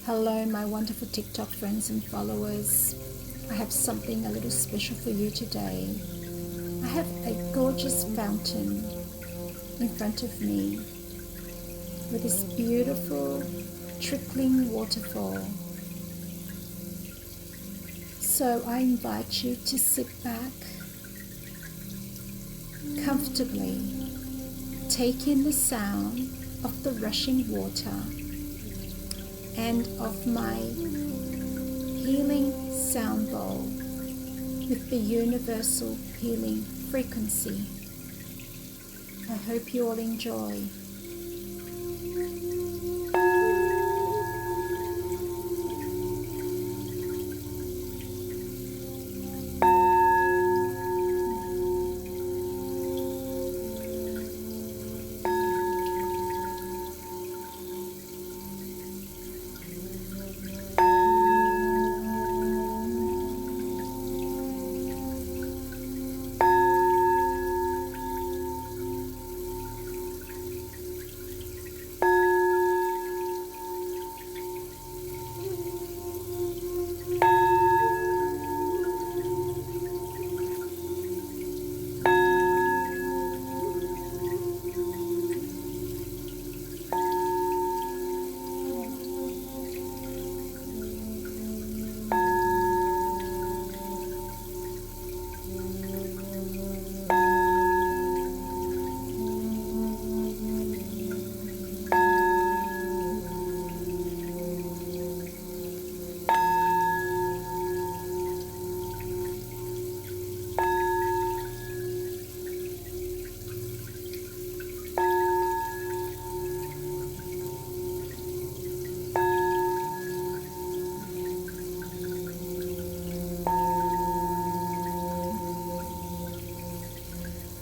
Hello, my wonderful TikTok friends and followers. I have something a little special for you today. I have a gorgeous fountain in front of me with this beautiful trickling waterfall. So I invite you to sit back comfortably, take in the sound of the rushing water and of my healing sound bowl with the universal healing frequency. I hope you all enjoy.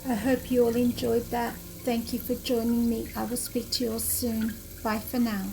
I hope you all enjoyed that. Thank you for joining me. I will speak to you all soon. Bye for now.